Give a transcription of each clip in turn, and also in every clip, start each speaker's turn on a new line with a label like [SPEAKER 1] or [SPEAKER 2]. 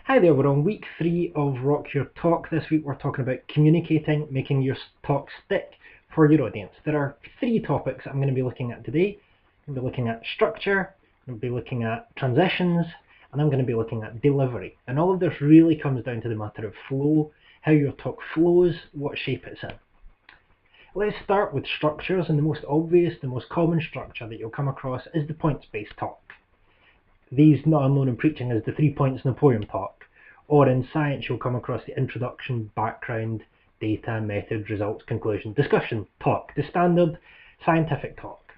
[SPEAKER 1] Hi there, we're on week 3 of Rock Your Talk. This week we're talking about communicating, making your talk stick for your audience. There are 3 topics I'm going to be looking at today. I'm going to be looking at structure, I'm going to be looking at transitions, and I'm going to be looking at delivery. And all of this really comes down to the matter of flow, how your talk flows, what shape it's in. Let's start with structures, and the most obvious, the most common structure that you'll come across is the points-based talk. These are known in preaching as the 3 points in the poem talk, or in science you'll come across the introduction, background, data, method, results, conclusion, discussion talk, the standard scientific talk.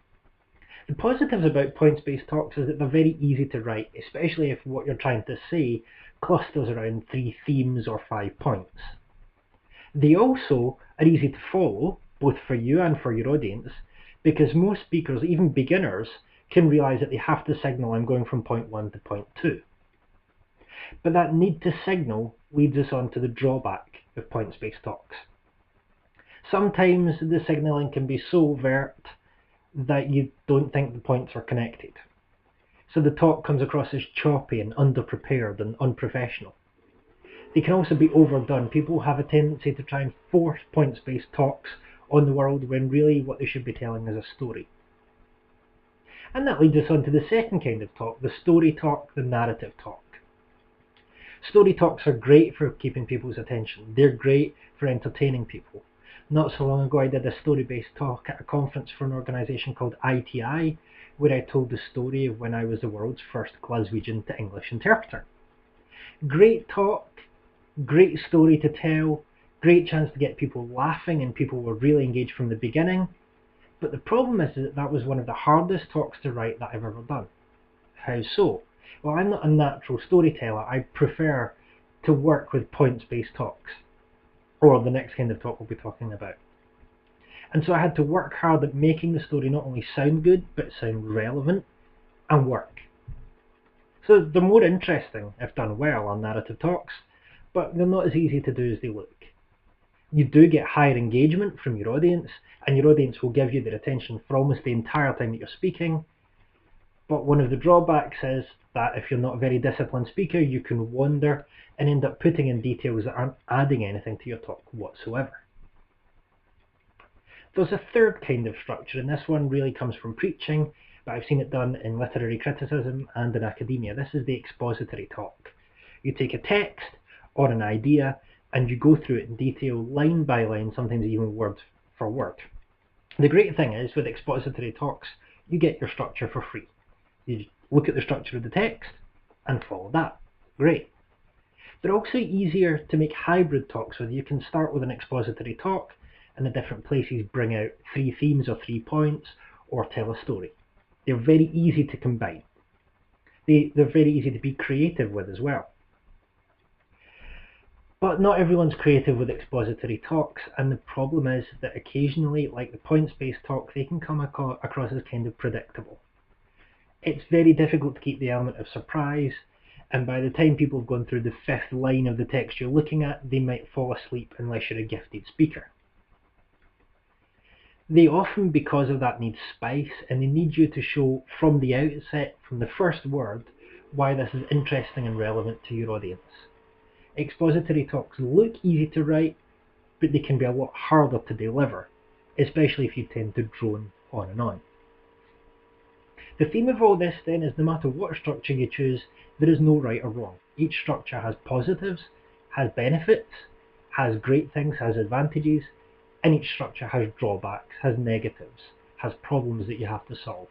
[SPEAKER 1] The positives about points-based talks is that they're very easy to write, especially if what you're trying to say clusters around 3 themes or 5 points. They also are easy to follow, both for you and for your audience, because most speakers, even beginners, can realise that they have to signal I'm going from point 1 to point 2. But that need to signal leads us on to the drawback of points-based talks. Sometimes the signalling can be so overt that you don't think the points are connected. So the talk comes across as choppy and underprepared and unprofessional. They can also be overdone. People have a tendency to try and force points-based talks on the world when really what they should be telling is a story. And that leads us on to the second kind of talk, the story talk, the narrative talk. Story talks are great for keeping people's attention. They're great for entertaining people. Not so long ago I did a story-based talk at a conference for an organisation called RYT, where I told the story of when I was the world's first Glaswegian to English interpreter. Great talk, great story to tell, great chance to get people laughing, and people were really engaged from the beginning. But the problem is that that was one of the hardest talks to write that I've ever done. How so? Well, I'm not a natural storyteller. I prefer to work with points-based talks, or the next kind of talk we'll be talking about. And so I had to work hard at making the story not only sound good, but sound relevant and work. So they're more interesting if done well on narrative talks, but they're not as easy to do as they look. You do get higher engagement from your audience, and your audience will give you their attention for almost the entire time that you're speaking. But one of the drawbacks is that if you're not a very disciplined speaker, you can wander and end up putting in details that aren't adding anything to your talk whatsoever. There's a third kind of structure, and this one really comes from preaching, but I've seen it done in literary criticism and in academia. This is the expository talk. You take a text or an idea and you go through it in detail, line by line, sometimes even word for word. The great thing is, with expository talks, you get your structure for free. You look at the structure of the text and follow that. Great. They're also easier to make hybrid talks with. You can start with an expository talk and at different places bring out 3 themes or 3 points or tell a story. They're very easy to combine. They're very easy to be creative with as well. But not everyone's creative with expository talks, and the problem is that occasionally, like the points-based talk, they can come across as kind of predictable. It's very difficult to keep the element of surprise, and by the time people have gone through the 5th line of the text you're looking at, they might fall asleep unless you're a gifted speaker. They often, because of that, need spice, and they need you to show from the outset, from the first word, why this is interesting and relevant to your audience. Expository talks look easy to write, but they can be a lot harder to deliver, especially if you tend to drone on and on. The theme of all this then is no matter what structure you choose, there is no right or wrong. Each structure has positives, has benefits, has great things, has advantages, and each structure has drawbacks, has negatives, has problems that you have to solve.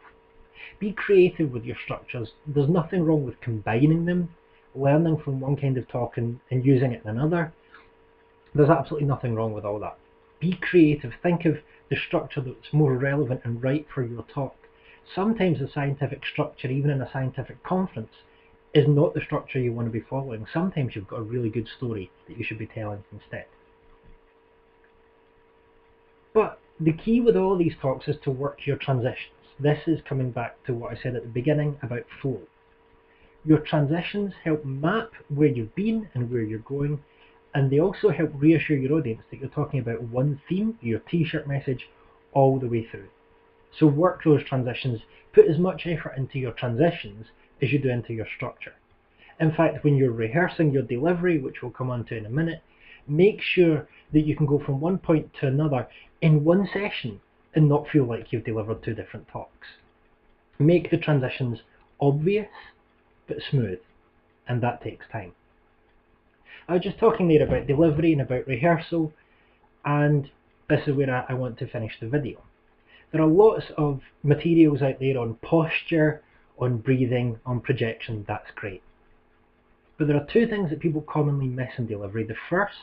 [SPEAKER 1] Be creative with your structures. There's nothing wrong with combining them, learning from one kind of talk and using it in another. There's absolutely nothing wrong with all that. Be creative. Think of the structure that's more relevant and right for your talk. Sometimes the scientific structure, even in a scientific conference, is not the structure you want to be following. Sometimes you've got a really good story that you should be telling instead. But the key with all these talks is to work your transitions. This is coming back to what I said at the beginning about flow. Your transitions help map where you've been and where you're going, and they also help reassure your audience that you're talking about one theme, your t-shirt message, all the way through. So work those transitions, put as much effort into your transitions as you do into your structure. In fact, when you're rehearsing your delivery, which we'll come on to in a minute, make sure that you can go from one point to another in one session and not feel like you've delivered two different talks. Make the transitions obvious but smooth, and that takes time. I was just talking there about delivery and about rehearsal, and this is where I want to finish the video. There are lots of materials out there on posture, on breathing, on projection. That's great. But there are two things that people commonly miss in delivery. The first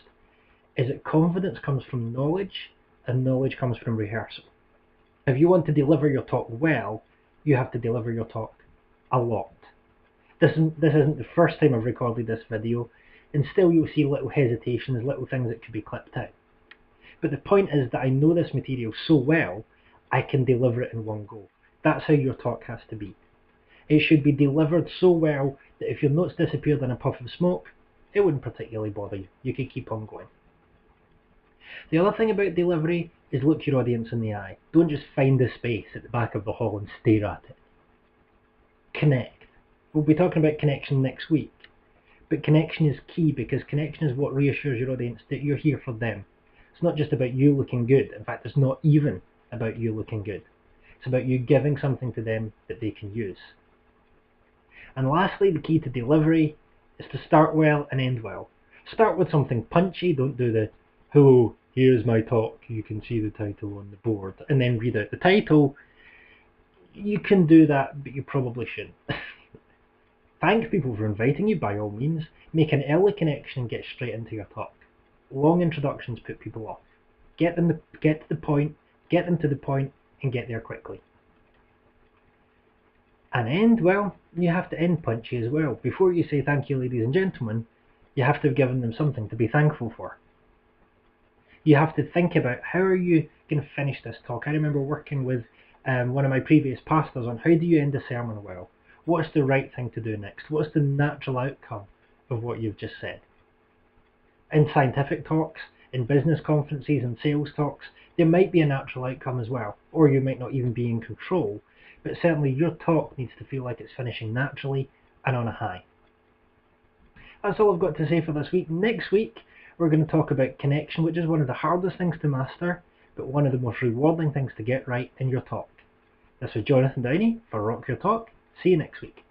[SPEAKER 1] is that confidence comes from knowledge, and knowledge comes from rehearsal. If you want to deliver your talk well, you have to deliver your talk a lot. This isn't the first time I've recorded this video, and still you'll see little hesitations, little things that could be clipped out. But the point is that I know this material so well, I can deliver it in one go. That's how your talk has to be. It should be delivered so well that if your notes disappeared in a puff of smoke, it wouldn't particularly bother you. You could keep on going. The other thing about delivery is look your audience in the eye. Don't just find a space at the back of the hall and stare at it. Connect. We'll be talking about connection next week. But connection is key, because connection is what reassures your audience that you're here for them. It's not just about you looking good. In fact, it's not even about you looking good. It's about you giving something to them that they can use. And lastly, the key to delivery is to start well and end well. Start with something punchy. Don't do the, hello, here's my talk, you can see the title on the board, and then read out the title. You can do that, but you probably shouldn't. Thank people for inviting you, by all means. Make an early connection and get straight into your talk. Long introductions put people off. Get to the point, and get there quickly. And end, well, you have to end punchy as well. Before you say thank you, ladies and gentlemen, you have to have given them something to be thankful for. You have to think about how are you going to finish this talk. I remember working with one of my previous pastors on how do you end a sermon well. What's the right thing to do next? What's the natural outcome of what you've just said? In scientific talks, in business conferences and sales talks, there might be a natural outcome as well, or you might not even be in control, but certainly your talk needs to feel like it's finishing naturally and on a high. That's all I've got to say for this week. Next week, we're going to talk about connection, which is one of the hardest things to master, but one of the most rewarding things to get right in your talk. This is Jonathan Downey for Rock Your Talk. See you next week.